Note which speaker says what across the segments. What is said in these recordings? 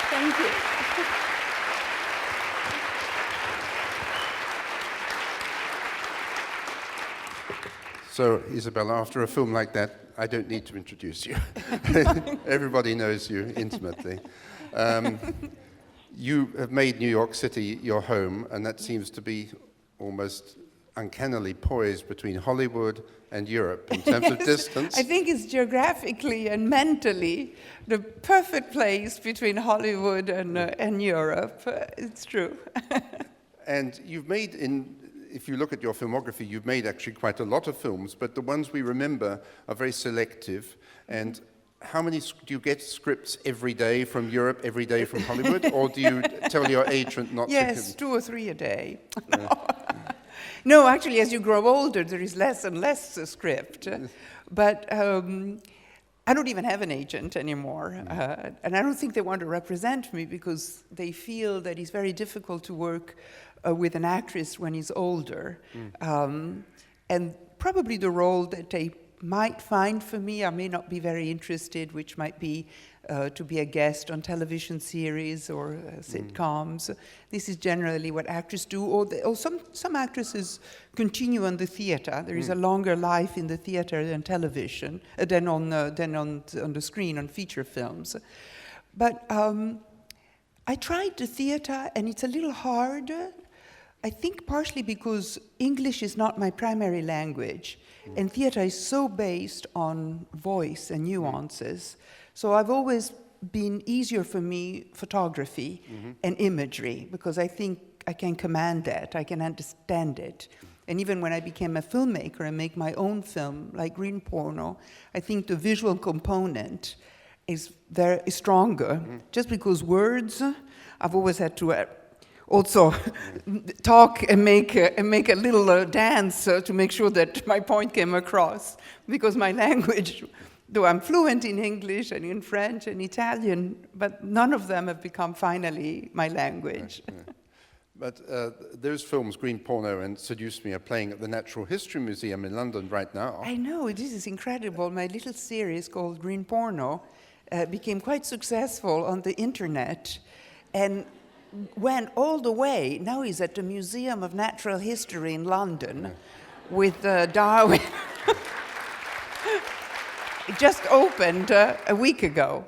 Speaker 1: Thank you.
Speaker 2: So, Isabella, after a film like that, I don't need to introduce you. Everybody knows you intimately. You have made New York City your home, and that seems to be almost uncannily poised between Hollywood and Europe in terms of distance.
Speaker 1: I think it's geographically and mentally the perfect place between Hollywood and Europe. It's true.
Speaker 2: And you've made, if you look at your filmography, you've made actually quite a lot of films, but the ones we remember are very selective. And how many do you get scripts every day from Europe, every day from Hollywood, or do you tell your agent not to?
Speaker 1: Yes, 2 or 3 a day. No, actually, as you grow older, there is less and less script. But I don't even have an agent anymore. And I don't think they want to represent me because they feel that it's very difficult to work with an actress when he's older. And probably the role that they might find for me, I may not be very interested, which might be to be a guest on television series or sitcoms. This is generally what actors do, or some actresses continue on the theater. There is a longer life in the theater than television, than on the screen, on feature films. But I tried the theater, and it's a little hard. I think partially because English is not my primary language, and theater is so based on voice and nuances. So I've always been easier for me, photography and imagery, because I think I can command that, I can understand it. And even when I became a filmmaker and make my own film, like Green Porno, I think the visual component is stronger. Just because words, I've always had to also talk and make a little dance to make sure that my point came across, because my language, though I'm fluent in English and in French and Italian, but none of them have become finally my language.
Speaker 2: Yeah. But those films, Green Porno and Seduce Me, are playing at the Natural History Museum in London right now.
Speaker 1: I know, this is incredible. My little series called Green Porno became quite successful on the internet, and went all the way. Now he's at the Museum of Natural History in London with Darwin. It just opened a week ago.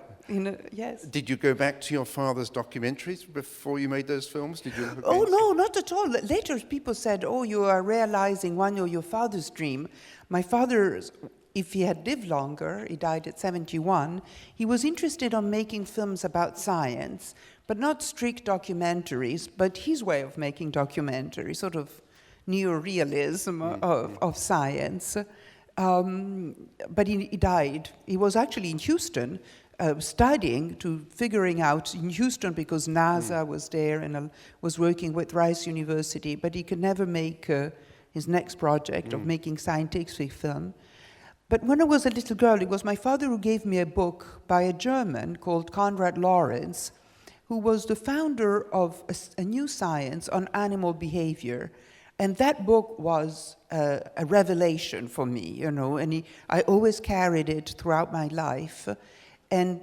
Speaker 1: Yes.
Speaker 2: Did you go back to your father's documentaries before you made those films? Did you?
Speaker 1: Oh, no, not at all. Later people said, oh, you are realizing one of your father's dream. My father, if he had lived longer, he died at 71, he was interested in making films about science, but not strict documentaries, but his way of making documentaries, sort of neorealism of science. But he died. He was actually in Houston studying, figuring out in Houston because NASA was there and was working with Rice University, but he could never make his next project of making scientific film. But when I was a little girl, it was my father who gave me a book by a German called Konrad Lorenz, who was the founder of a new science on animal behavior. And that book was a revelation for me, you know, and I always carried it throughout my life. And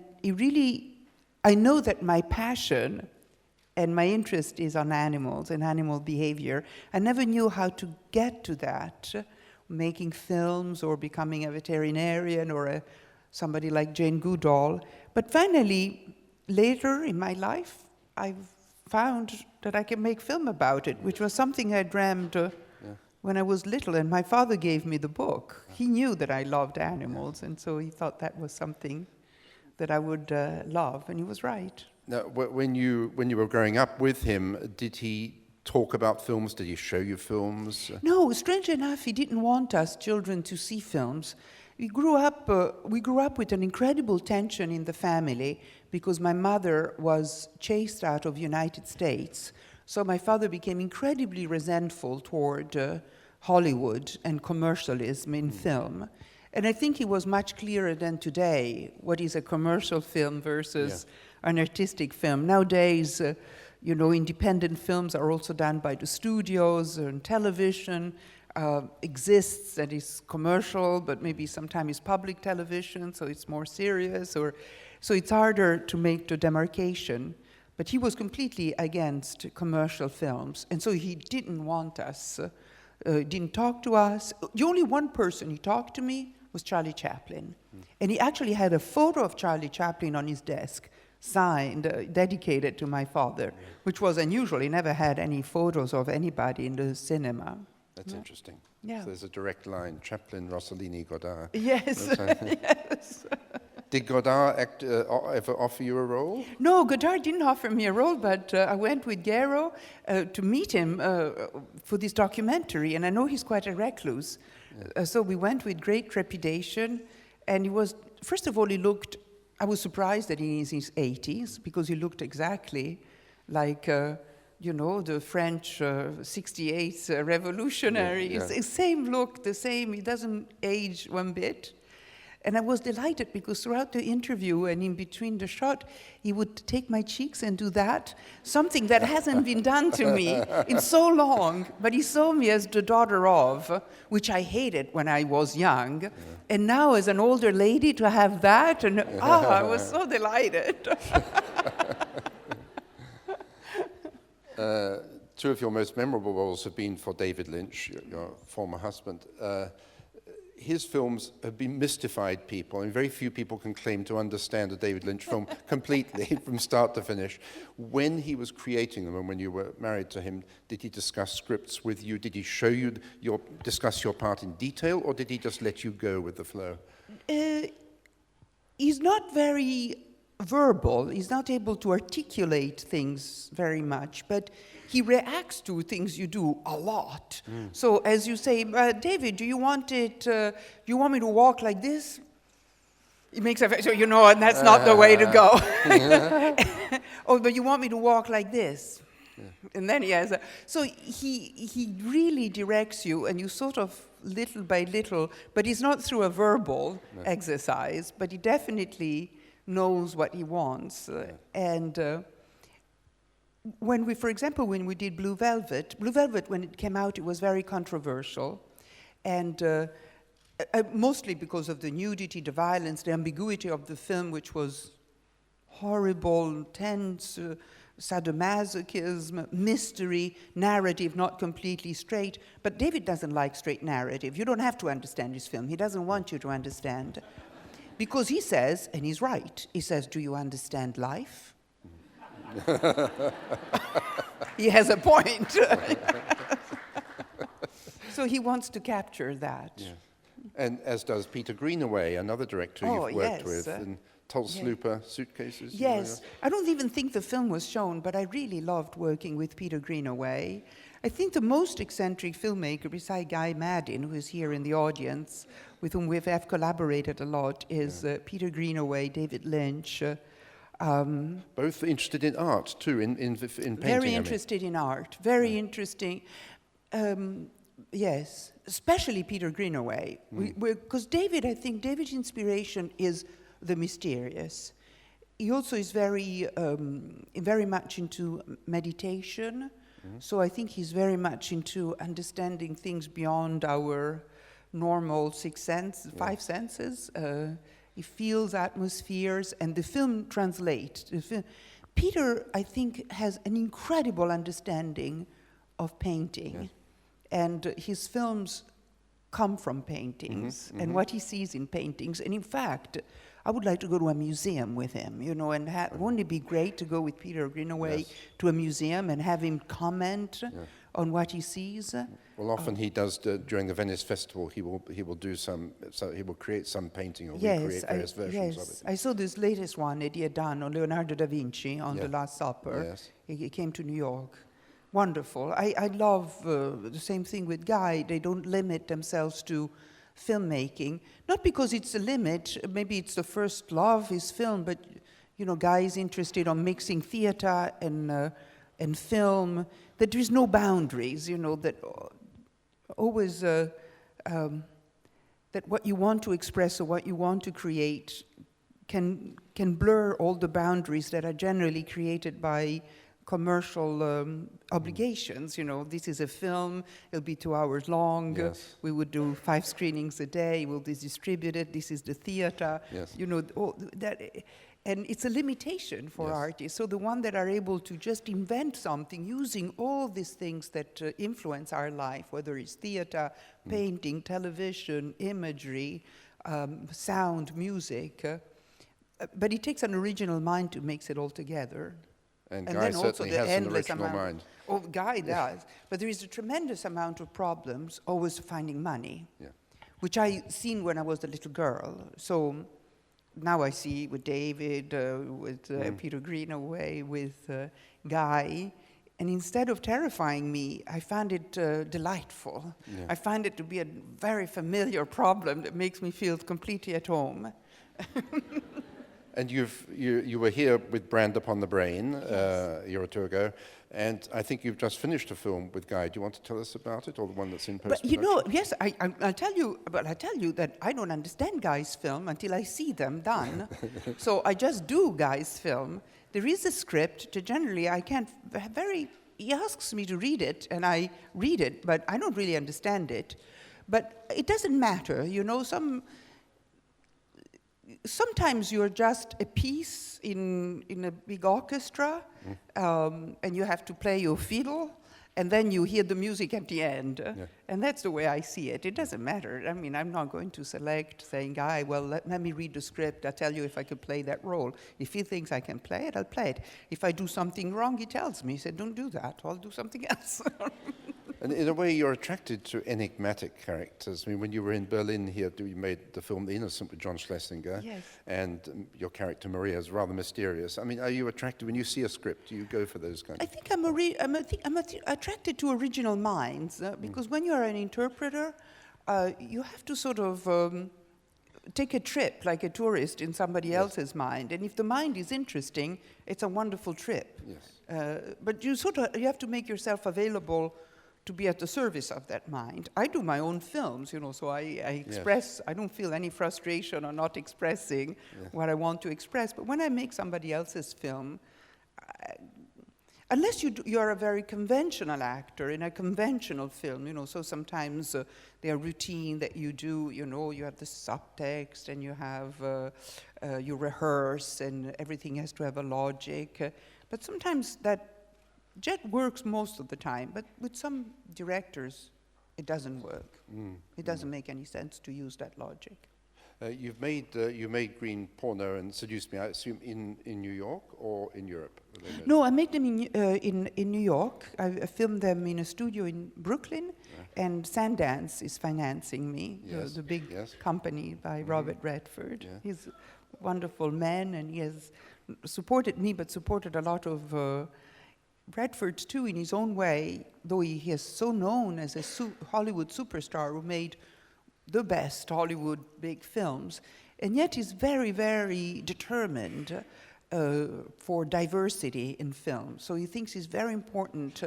Speaker 1: I know that my passion and my interest is on animals and animal behavior. I never knew how to get to that, making films or becoming a veterinarian or somebody like Jane Goodall. But finally, later in my life, I found that I can make film about it, which was something I dreamed when I was little, and my father gave me the book. He knew that I loved animals, and so he thought that was something that I would love, and he was right.
Speaker 2: Now, when you were growing up with him, did he talk about films? Did he show you films?
Speaker 1: No, strange enough, he didn't want us children to see films. We grew up with an incredible tension in the family because my mother was chased out of the United States. So my father became incredibly resentful toward Hollywood and commercialism in film. And I think it was much clearer than today what is a commercial film versus an artistic film. Nowadays, independent films are also done by the studios and television. exists that is commercial, but maybe sometimes is public television, so it's more serious, or so it's harder to make the demarcation. But he was completely against commercial films, and so he didn't want us, didn't talk to us. The only one person he talked to me was Charlie Chaplin. And he actually had a photo of Charlie Chaplin on his desk, signed, dedicated to my father, which was unusual. He never had any photos of anybody in the cinema.
Speaker 2: That's interesting.
Speaker 1: Yeah.
Speaker 2: So there's a direct line, Chaplin, Rossellini, Godard.
Speaker 1: Yes, yes.
Speaker 2: Did Godard ever offer you a role?
Speaker 1: No, Godard didn't offer me a role, but I went with Gero to meet him for this documentary, and I know he's quite a recluse. So we went with great trepidation, and he was, first of all, I was surprised that he is in his 80s, because he looked exactly like, the French 68 revolutionary.
Speaker 2: Yeah.
Speaker 1: Same look, the same, he doesn't age one bit. And I was delighted because throughout the interview and in between the shot, he would take my cheeks and do that, something that hasn't been done to me in so long. But he saw me as the daughter of, which I hated when I was young. Yeah. And now as an older lady to have that, and I was so delighted.
Speaker 2: Two of your most memorable roles have been for David Lynch, your former husband. His films have been mystified people, and very few people can claim to understand a David Lynch film completely from start to finish. When he was creating them and when you were married to him, did he discuss scripts with you? Did he show you discuss your part in detail, or did he just let you go with the flow?
Speaker 1: He's not very verbal. He's not able to articulate things very much, but he reacts to things you do a lot. So as you say, David, do you want me to walk like this? He makes a face, so and that's not the way to go. Oh, but you want me to walk like this? Yeah. And then he has so he really directs you, and you sort of little by little, but it's not through a verbal exercise, but he definitely knows what he wants. And when we did Blue Velvet, when it came out, it was very controversial. And mostly because of the nudity, the violence, the ambiguity of the film, which was horrible, tense, sadomasochism, mystery, narrative not completely straight. But David doesn't like straight narrative. You don't have to understand his film. He doesn't want you to understand. Because he says, and he's right, he says, do you understand life? He has a point. So he wants to capture that. Yeah.
Speaker 2: And as does Peter Greenaway, another director you've worked with, in Tulslooper Suitcases.
Speaker 1: Yes. I don't even think the film was shown, but I really loved working with Peter Greenaway. I think the most eccentric filmmaker, beside Guy Maddin, who is here in the audience, with whom we have collaborated a lot, is Peter Greenaway, David Lynch.
Speaker 2: Both interested in art, too, in painting.
Speaker 1: Very interested in art, very interesting. Yes, especially Peter Greenaway. Because I think David's inspiration is the mysterious. He also is very much into meditation. So I think he's very much into understanding things beyond our normal five senses. He feels atmospheres, and the film translates. Peter, I think, has an incredible understanding of painting, and his films come from paintings and what he sees in paintings. And in fact, I would like to go to a museum with him, and wouldn't it be great to go with Peter Greenaway to a museum and have him comment on what he sees?
Speaker 2: Well, often he does during the Venice Festival. He will create some painting or recreate various versions of it.
Speaker 1: I saw this latest one that he had done on Leonardo da Vinci on The Last Supper. Yes. He came to New York. Wonderful. I love the same thing with Guy. They don't limit themselves to filmmaking, not because it's a limit. Maybe it's the first love, his film, but Guy is interested on mixing theater and film. That there is no boundaries. That always that what you want to express or what you want to create can blur all the boundaries that are generally created by commercial obligations. You know, this is a film, it'll be 2 hours long.
Speaker 2: Yes.
Speaker 1: We would do 5 screenings a day, we'll be distributed, this is the theater.
Speaker 2: Yes.
Speaker 1: You know, and it's a limitation for
Speaker 2: Yes.
Speaker 1: artists. So the one that are able to just invent something using all these things that influence our life, whether it's theater, painting, television, imagery, sound, music, but it takes an original mind to mix it all together.
Speaker 2: And
Speaker 1: And
Speaker 2: Guy
Speaker 1: then also
Speaker 2: certainly
Speaker 1: the
Speaker 2: has an
Speaker 1: endless
Speaker 2: original
Speaker 1: amount.
Speaker 2: mind.
Speaker 1: Oh, Guy does. But there is a tremendous amount of problems always finding money,
Speaker 2: Yeah.
Speaker 1: which I seen when I was a little girl. So now I see with David, with Peter Greenaway, with Guy. And instead of terrifying me, I found it delightful.
Speaker 2: Yeah.
Speaker 1: I find it to be a very familiar problem that makes me feel completely at home.
Speaker 2: And you were here with Brand Upon the Brain a year or two ago, and I think you've just finished a film with Guy. Do you want to tell us about it, or the one that's in
Speaker 1: But
Speaker 2: post-production?
Speaker 1: you know, yes, I'll tell you. But I tell you that I don't understand Guy's film until I see them done. So I just do Guy's film. There is a script. Generally, I can't He asks me to read it, and I read it, but I don't really understand it. But it doesn't matter, you know. Sometimes you're just a piece in a big orchestra, and you have to play your fiddle, and then you hear the music at the end. And that's the way I see it. It doesn't matter. I mean, I'm not going to select saying, Guy, well, let me read the script. I'll tell you if I could play that role. If he thinks I can play it, I'll play it. If I do something wrong, he tells me. He said, don't do that. I'll do something else.
Speaker 2: And in a way, you're attracted to enigmatic characters. I mean, when you were in Berlin here, you made the film The Innocent with John Schlesinger.
Speaker 1: Yes.
Speaker 2: And your character, Maria, is rather mysterious. I mean, are you attracted, when you see a script, do you go for those kinds
Speaker 1: I
Speaker 2: of
Speaker 1: think I'm attracted to original minds, because when you're an interpreter, you have to sort of take a trip like a tourist in somebody else's mind. And if the mind is interesting, it's a wonderful trip.
Speaker 2: Yes.
Speaker 1: But you have to make yourself available to be at the service of that mind. I do my own films, you know, so I express, I don't feel any frustration on not expressing what I want to express. But when I make somebody else's film, unless you're a very conventional actor in a conventional film, you know, so sometimes they are routine that you do, you know, you have the subtext and you have, you rehearse and everything has to have a logic. But sometimes that works most of the time, but with some directors, it doesn't work. It doesn't make any sense to use that logic.
Speaker 2: You made green porno and Seduce Me, I assume, in New York or in Europe?
Speaker 1: No, I made them in New York. I filmed them in a studio in Brooklyn, and Sundance is financing me, the big company by Robert Redford. He's a wonderful man, and he has supported me, but supported a lot of Redford too in his own way, though he is so known as a Hollywood superstar who made the best Hollywood big films, and yet he's very, very determined for diversity in film. So he thinks it's very important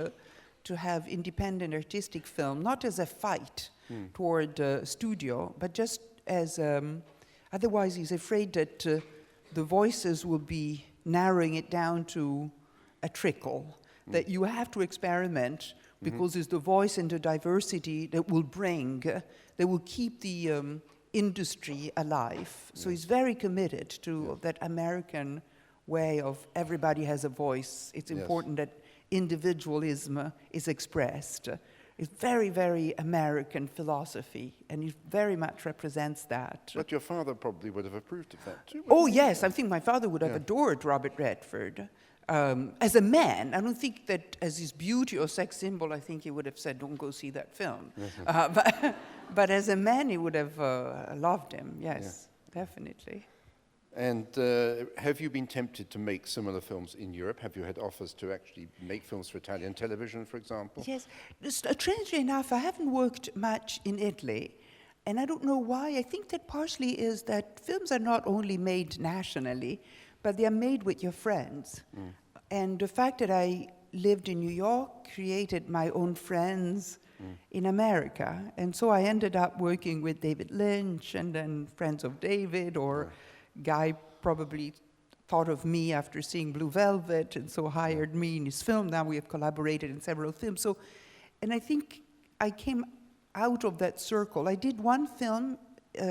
Speaker 1: to have independent artistic film, not as a fight toward studio, but just as, otherwise he's afraid that the voices will be narrowing it down to a trickle, that you have to experiment because it's the voice and the diversity that will that will keep the industry alive. So he's very committed to that American way of everybody has a voice. It's important that individualism is expressed. It's very, very American philosophy, and it very much represents that.
Speaker 2: But your father probably would have approved of that too.
Speaker 1: Oh, yes, I think my father would have adored Robert Redford. As a man, I don't think that as his beauty or sex symbol, I think he would have said, don't go see that film. But as a man, he would have loved him, yes, definitely.
Speaker 2: And have you been tempted to make similar films in Europe? Have you had offers to actually make films for Italian television, for example?
Speaker 1: Yes. Strangely enough, I haven't worked much in Italy. And I don't know why. I think that partially is that films are not only made nationally, but they are made with your friends. And the fact that I lived in New York created my own friends in America. And so I ended up working with David Lynch and then Friends of David, or Guy probably thought of me after seeing Blue Velvet, and so hired me in his film. Now we have collaborated in several films. So, and I think I came out of that circle. I did one film.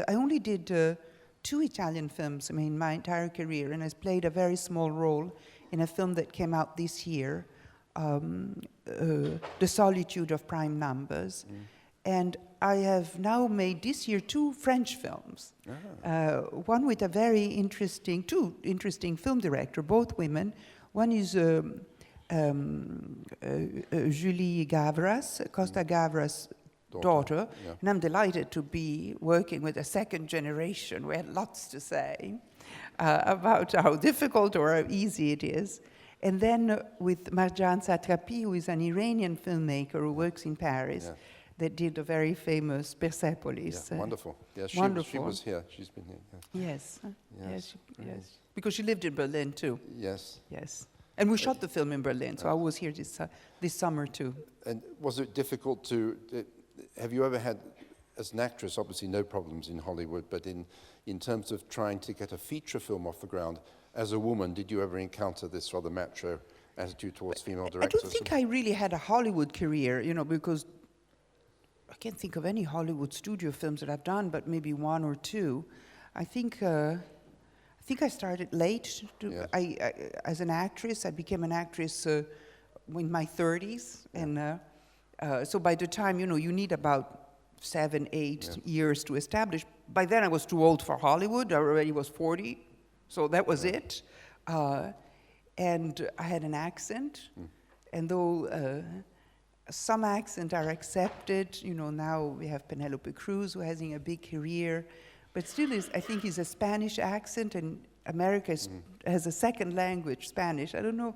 Speaker 1: I only did 2 Italian films, in my entire career, and I played a very small role in a film that came out this year, The Solitude of Prime Numbers. And I have now made this year 2 French films. One with a very interesting, 2 interesting film director, both women. One is Julie Gavras, Costa Gavras' daughter. Yeah. And I'm delighted to be working with a second generation. We had lots to say about how difficult or how easy it is. And then with Marjan Satrapi, who is an Iranian filmmaker who works in Paris, that did a very famous Persepolis.
Speaker 2: Yeah, wonderful. Yeah, she was here. She's been here.
Speaker 1: Yes. Yes. Because she lived in Berlin too.
Speaker 2: Yes.
Speaker 1: Yes. And we shot the film in Berlin, so I was here this summer too.
Speaker 2: And was it difficult to? Have you ever had, as an actress, obviously no problems in Hollywood, but in terms of trying to get a feature film off the ground, as a woman, did you ever encounter this rather macho attitude towards female directors?
Speaker 1: I don't think I really had a Hollywood career, because I can't think of any Hollywood studio films that I've done, but maybe 1 or 2. I think I started late. As an actress, I became an actress in my 30s, and so by the time you need about 7, 8 years to establish. By then, I was too old for Hollywood. I already was 40, so that was it. And I had an accent, and though some accents are accepted, now we have Penelope Cruz, who has a big career, but still I think is a Spanish accent, and America has a second language, Spanish. I don't know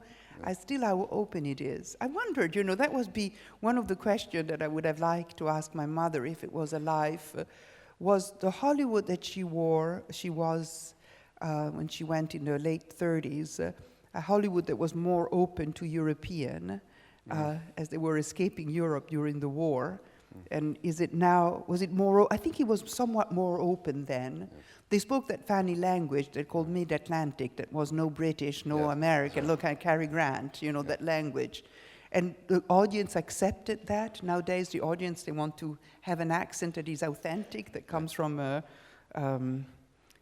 Speaker 1: still how open it is. I wondered, that would be one of the questions that I would have liked to ask my mother if it was alive, was the Hollywood that she was when she went in the late 30s, a Hollywood that was more open to European, as they were escaping Europe during the war. And was it more, I think it was somewhat more open then. They spoke that funny language they called Mid-Atlantic, that was no British, no American. Look at Cary Grant, that language. And the audience accepted that. Nowadays, the audience, they want to have an accent that is authentic, that comes from a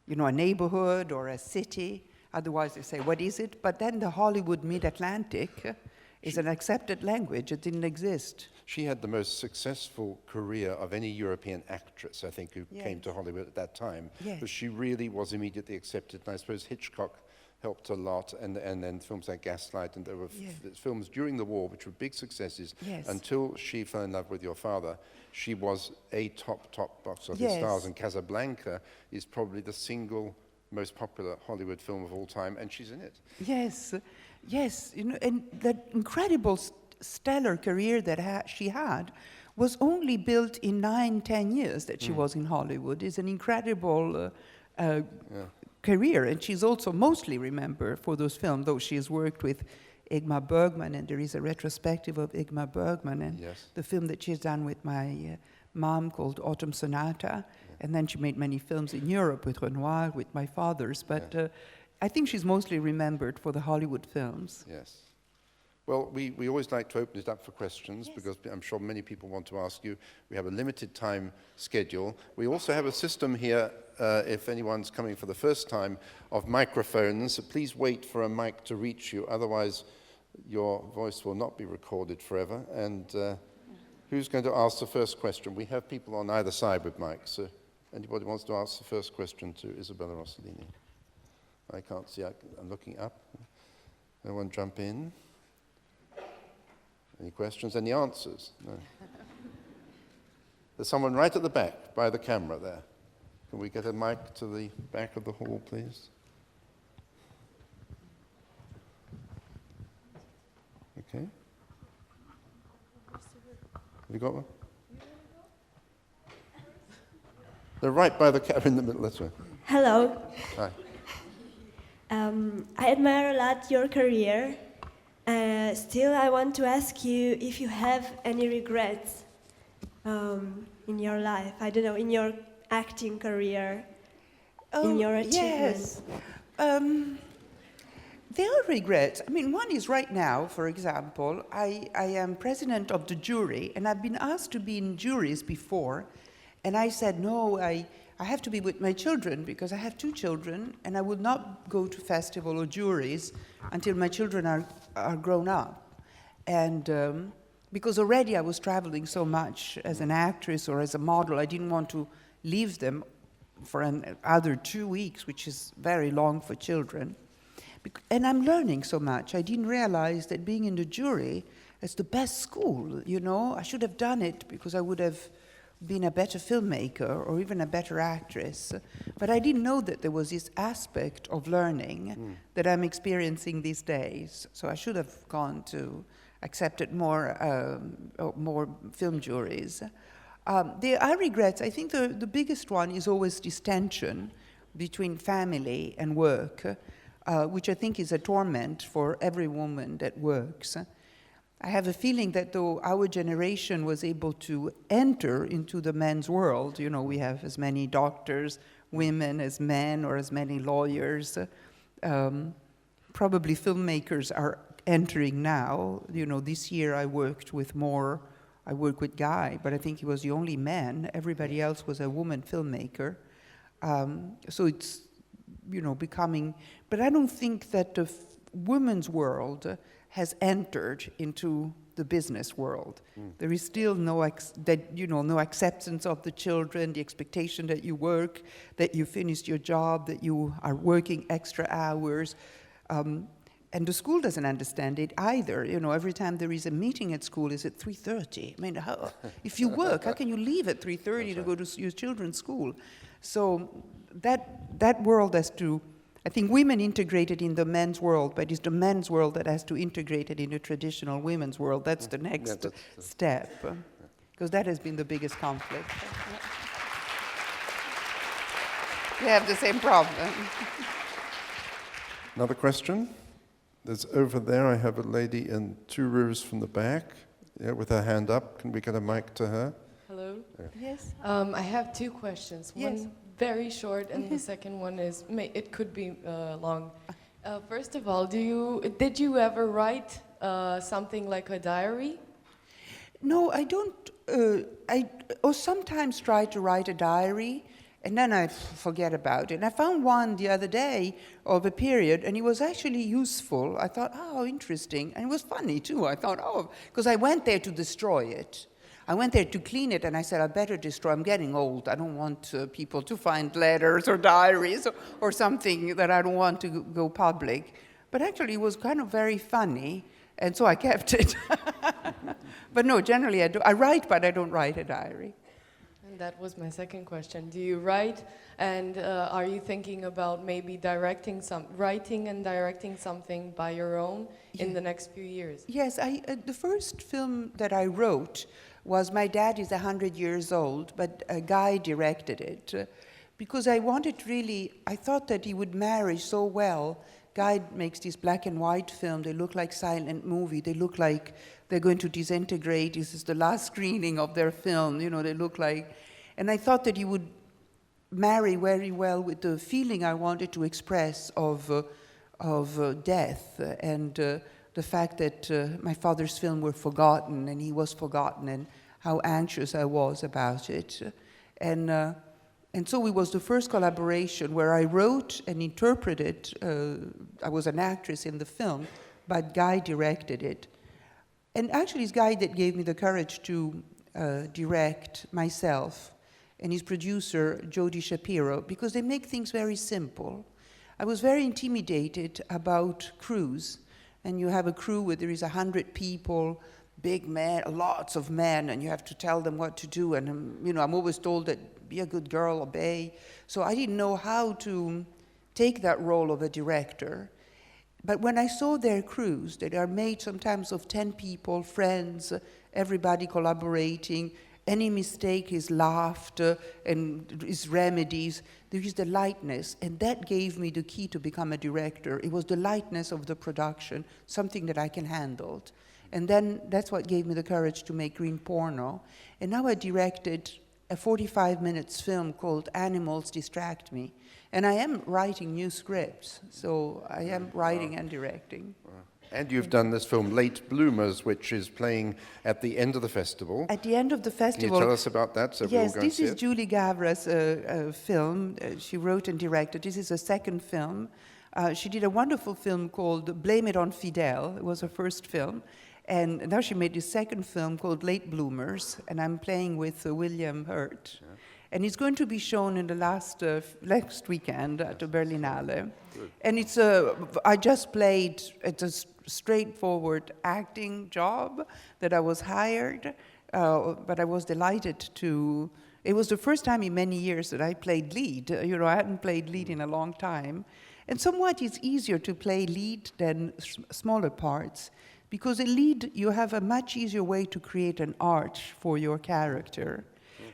Speaker 1: neighborhood or a city. Otherwise, they say, what is it? But then the Hollywood Mid-Atlantic is an accepted language. It didn't exist.
Speaker 2: She had the most successful career of any European actress, I think, who came to Hollywood at that time.
Speaker 1: Yes.
Speaker 2: But she really was immediately accepted, and I suppose Hitchcock helped a lot, and then films like Gaslight, and there were films during the war which were big successes.
Speaker 1: Yes.
Speaker 2: Until she fell in love with your father, she was a top box office stars, and Casablanca is probably the single most popular Hollywood film of all time, and she's in it.
Speaker 1: Yes, and that incredible stellar career that she had was only built in 9-10 years that she was in Hollywood. It's an incredible career, and she's also mostly remembered for those films, though she has worked with Ingmar Bergman, and there is a retrospective of Ingmar Bergman, and the film that she's done with my mom called Autumn Sonata, and then she made many films in Europe with Renoir, with my father's, but I think she's mostly remembered for the Hollywood films.
Speaker 2: Yes. Well, we always like to open it up for questions because I'm sure many people want to ask you. We have a limited time schedule. We also have a system here, if anyone's coming for the first time, of microphones. So please wait for a mic to reach you, otherwise your voice will not be recorded forever. And who's going to ask the first question? We have people on either side with mics. So anybody wants to ask the first question to Isabella Rossellini? I can't see. I'm looking up. No one jump in. Any questions? Any answers? No. There's someone right at the back by the camera there. Can we get a mic to the back of the hall, please? Okay. Have you got one? They're right by the camera in the middle. That's right.
Speaker 3: Hello.
Speaker 2: Hi.
Speaker 3: I admire a lot your career. Still, I want to ask you if you have any regrets in your life. I don't know, in your acting career, in your achievements.
Speaker 1: Yes. There are regrets. I mean, one is right now, for example, I am president of the jury, and I've been asked to be in juries before, and I said, no, I have to be with my children because I have 2 children, and I will not go to festival or juries until my children are grown up. And because already I was traveling so much as an actress or as a model, I didn't want to leave them for another 2 weeks, which is very long for children. And I'm learning so much. I didn't realize that being in the jury is the best school, you know. I should have done it because I would have been a better filmmaker or even a better actress. But I didn't know that there was this aspect of learning that I'm experiencing these days. So I should have gone to accepted more film juries. There are regrets. I think the biggest one is always this tension between family and work, which I think is a torment for every woman that works. I have a feeling that though our generation was able to enter into the men's world, you know, we have as many doctors, women as men, or as many lawyers. Probably filmmakers are entering now. You know, this year I worked with Guy, but I think he was the only man. Everybody else was a woman filmmaker. So it's, you know, becoming, but I don't think that the women's world has entered into the business world. There is still no acceptance of the children, the expectation that you work, that you finished your job, that you are working extra hours. And the school doesn't understand it either. You know, every time there is a meeting at school, it's at 3:30. I mean, if you work, how can you leave at 3:30 to go to your children's school? So that world has to, I think women integrated in the men's world, but it's the men's world that has to integrate it in the traditional women's world. That's the next step, because that has been the biggest conflict. We have the same problem.
Speaker 4: Another question? There's over there, I have a lady in 2 rows from the back, with her hand up. Can we get a mic to her?
Speaker 5: Hello.
Speaker 1: Yes.
Speaker 5: I have 2 questions.
Speaker 1: Yes.
Speaker 5: One very short, and the second one is it could be long. First of all, did you ever write something like a diary?
Speaker 1: No, I don't. I sometimes try to write a diary, and then I forget about it. And I found one the other day of a period, and it was actually useful. I thought, oh, interesting. And it was funny, too. I thought, oh, because I went there to destroy it. I went there to clean it, and I said, I better destroy. I'm getting old. I don't want people to find letters or diaries or something that I don't want to go public. But actually, it was kind of very funny, and so I kept it. But no, generally, I write, but I don't write a diary.
Speaker 5: And that was my second question. Do you write, and are you thinking about maybe writing and directing something by your own in the next few years?
Speaker 1: Yes, the first film that I wrote was My Dad is 100 Years Old, but a guy directed it. Because I thought that he would marry so well. Guy makes this black and white film. They look like silent movie. They look like they're going to disintegrate. This is the last screening of their film. You know, they look like... And I thought that he would marry very well with the feeling I wanted to express of death and the fact that my father's film were forgotten, and he was forgotten, and how anxious I was about it. And so it was the first collaboration where I wrote and interpreted. I was an actress in the film, but Guy directed it. And actually, it's Guy that gave me the courage to direct myself, and his producer, Jody Shapiro, because they make things very simple. I was very intimidated about crews. And you have a crew where there is 100 people, big men, lots of men, and you have to tell them what to do. And, you know, I'm always told that be a good girl, obey. So I didn't know how to take that role of a director. But when I saw their crews, that are made sometimes of 10 people, friends, everybody collaborating, any mistake is laughed and is remedies. There is the lightness, and that gave me the key to become a director. It was the lightness of the production, something that I can handle. And then that's what gave me the courage to make Green Porno. And now I directed a 45 minutes film called Animals Distract Me. And I am writing new scripts, so I am writing and directing.
Speaker 2: And you've done this film, Late Bloomers, which is playing at the end of the festival.
Speaker 1: At the end of the
Speaker 2: Can
Speaker 1: festival...
Speaker 2: you tell us about that so we'll
Speaker 1: Yes,
Speaker 2: go and
Speaker 1: this
Speaker 2: see
Speaker 1: is
Speaker 2: it?
Speaker 1: Julie Gavra's film. She wrote and directed. This is her second film. She did a wonderful film called Blame It on Fidel. It was her first film. And now she made this second film called Late Bloomers, and I'm playing with William Hurt. Yeah. And it's going to be shown in the next weekend at the Berlinale. Good. And it's I just played, it's a straightforward acting job that I was hired, but I was delighted to, it was the first time in many years that I played lead. You know, I hadn't played lead in a long time. And somewhat it's easier to play lead than smaller parts, because in lead you have a much easier way to create an arch for your character.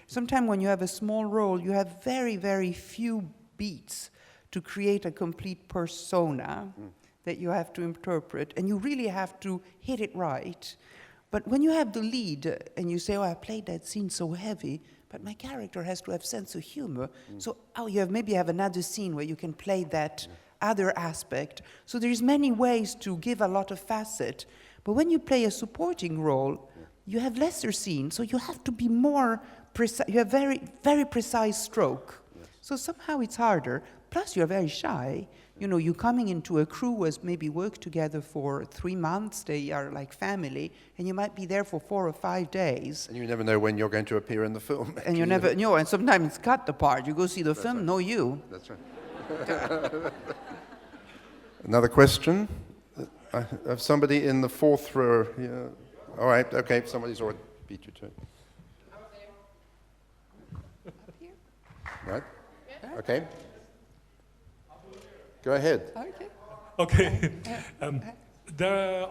Speaker 1: Sometimes when you have a small role, you have very, very few beats to create a complete persona that you have to interpret, and you really have to hit it right. But when you have the lead and you say, oh, I played that scene so heavy, but my character has to have sense of humor, so you maybe have another scene where you can play that other aspect. So there's many ways to give a lot of facet. But when you play a supporting role, you have lesser scenes, so you have to be more precise. You have very, very precise stroke. Yes. So somehow it's harder. Plus, you're very shy. You know, you're coming into a crew who has maybe worked together for 3 months. They are like family, and you might be there for 4 or 5 days.
Speaker 2: And you never know when you're going to appear in the film.
Speaker 1: And you never know. And sometimes it's cut the part. You go see the film, right. No you.
Speaker 2: That's right. Another question? I have somebody in the 4th row here. All right, okay, somebody's already beat you to it.
Speaker 1: Up there. Up here.
Speaker 2: Right, okay. Go ahead.
Speaker 6: Okay.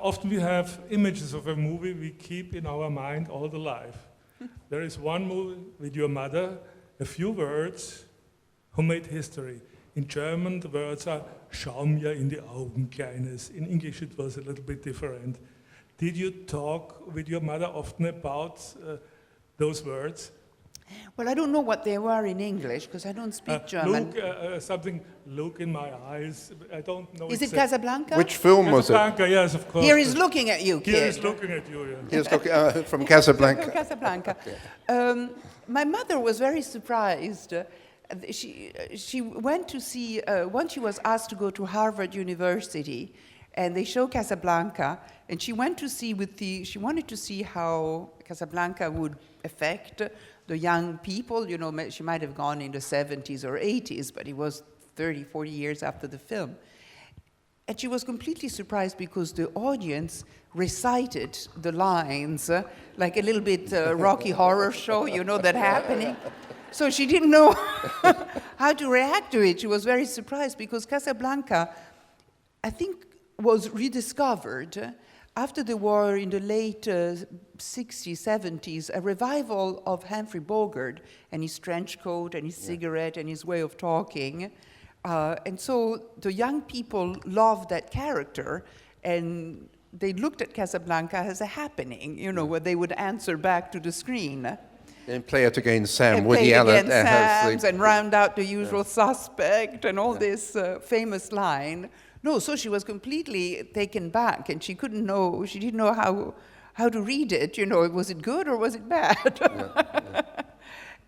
Speaker 6: Often we have images of a movie we keep in our mind all the life. There is one movie with your mother, a few words, who made history. In German, the words are, schau mir in die Augen, Kleines. In English, it was a little bit different. Did you talk with your mother often about those words?
Speaker 1: Well, I don't know what they were in English, because I don't speak German.
Speaker 6: Look in my eyes. I don't know.
Speaker 1: Is it Casablanca?
Speaker 2: Which film was it?
Speaker 6: Casablanca, yes, of course.
Speaker 1: Here is looking at you, kid.
Speaker 6: Here is looking at you, yeah.
Speaker 2: Here's looking from Casablanca.
Speaker 1: From Casablanca. Okay. My mother was very surprised. She went to see, once she was asked to go to Harvard University, and they show Casablanca, and she went to see she wanted to see how Casablanca would affect the young people. You know, she might have gone in the 70s or 80s, but it was 30, 40 years after the film. And she was completely surprised because the audience recited the lines like a little bit Rocky Horror Show, you know, that happening. So she didn't know how to react to it. She was very surprised because Casablanca, I think, was rediscovered after the war in the late 60s, 70s, a revival of Humphrey Bogart and his trench coat and his cigarette and his way of talking. And so the young people loved that character, and they looked at Casablanca as a happening, you know, where they would answer back to the screen.
Speaker 2: And play it against Sam,
Speaker 1: and
Speaker 2: Woody Allen.
Speaker 1: And round out the usual suspect and all this famous line. No, so she was completely taken back, and she didn't know how to read it. You know, was it good or was it bad?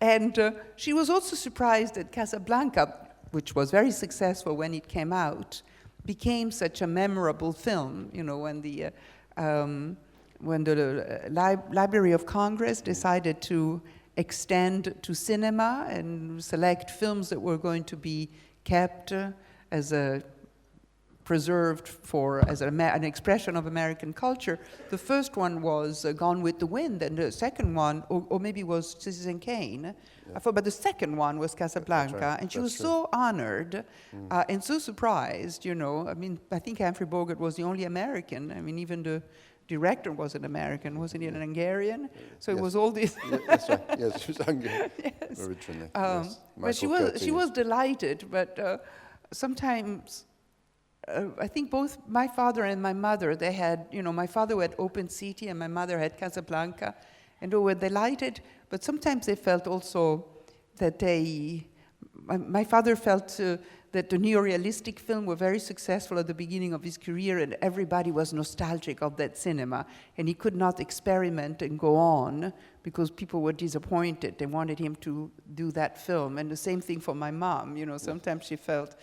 Speaker 1: And she was also surprised that Casablanca, which was very successful when it came out, became such a memorable film. You know, when the Library of Congress decided to extend to cinema and select films that were going to be kept as preserved as an expression of American culture. The first one was Gone with the Wind, and the second one, or maybe was Citizen Kane, but the second one was Casablanca, right. And she was so honored and so surprised, you know. I mean, I think Humphrey Bogart was the only American. I mean, even the director was an American, wasn't he an Hungarian? So it was all this.
Speaker 2: That's right. Yes, she was Hungarian
Speaker 1: yes.
Speaker 2: originally.
Speaker 1: But she was delighted. But sometimes, I think both my father and my mother, they had, you know, my father had Open City and my mother had Casablanca, and they were delighted. But sometimes they felt also that my father felt that the neorealistic film were very successful at the beginning of his career, and everybody was nostalgic of that cinema, and he could not experiment and go on because people were disappointed. They wanted him to do that film. And the same thing for my mom. You know, sometimes she felt,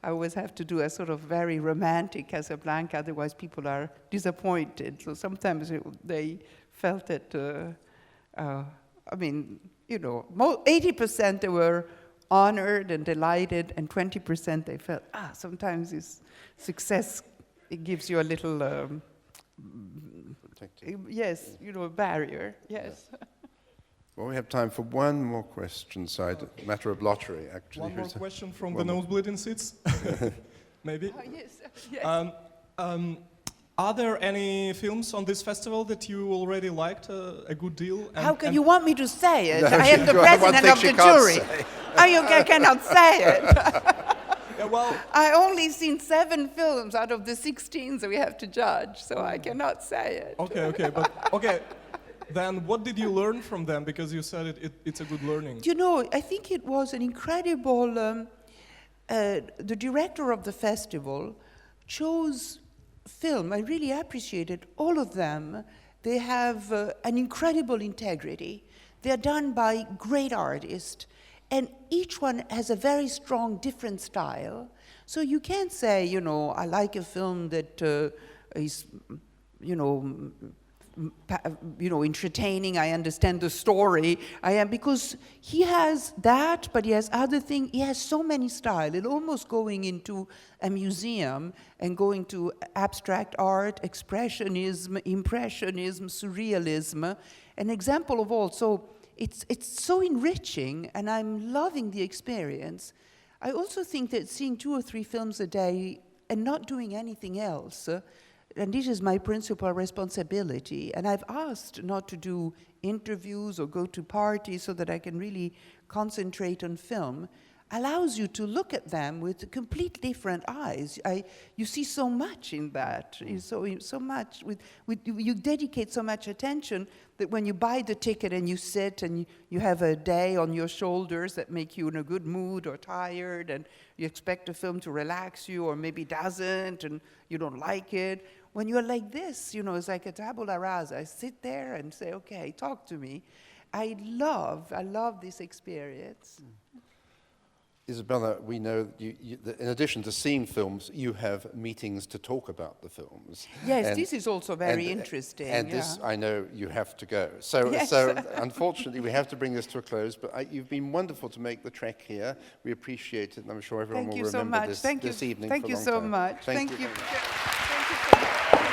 Speaker 1: I always have to do a sort of very romantic Casablanca, otherwise people are disappointed. So sometimes they felt that, I mean, you know, 80% they were honored and delighted, and 20% they felt, sometimes this success, it gives you a little, yes, you know, a barrier, yes.
Speaker 2: Well, we have time for one more question, so matter of lottery, actually.
Speaker 7: One more question from the nosebleeding seats, maybe.
Speaker 1: Yes, yes.
Speaker 7: Are there any films on this festival that you already liked a good deal?
Speaker 1: How can you want me to say it? I am the president of the jury. I cannot say it.
Speaker 7: Yeah, well,
Speaker 1: I only seen 7 films out of the 16 that we have to judge, so I cannot say it.
Speaker 7: Okay, then what did you learn from them? Because you said it's a good learning.
Speaker 1: You know, I think it was an incredible, the director of the festival chose film. I really appreciated all of them. They have an incredible integrity. They're done by great artists, and each one has a very strong, different style. So you can't say, you know, I like a film that is, you know, entertaining, I understand the story, because he has that, but he has other things, he has so many styles, it's almost going into a museum and going to abstract art, expressionism, impressionism, surrealism, an example of all. So it's so enriching, and I'm loving the experience. I also think that seeing 2 or 3 films a day and not doing anything else, and this is my principal responsibility, and I've asked not to do interviews or go to parties so that I can really concentrate on film, allows you to look at them with complete different eyes. You see so much in that, so much, you dedicate so much attention that when you buy the ticket and you sit and you have a day on your shoulders that make you in a good mood or tired, and you expect a film to relax you or maybe doesn't and you don't like it, when you're like this, you know, it's like a tabula rasa. I sit there and say, okay, talk to me. I love this experience.
Speaker 2: Isabella, we know that in addition to seeing films, you have meetings to talk about the films.
Speaker 1: Yes, this is also very interesting.
Speaker 2: And this, I know you have to go. So,
Speaker 1: yes.
Speaker 2: so unfortunately, we have to bring this to a close, but you've been wonderful to make the trek here. We appreciate it, and I'm sure everyone will remember this evening for a long time.
Speaker 1: Thank you so much.
Speaker 2: Thank you.
Speaker 1: Thank you so much.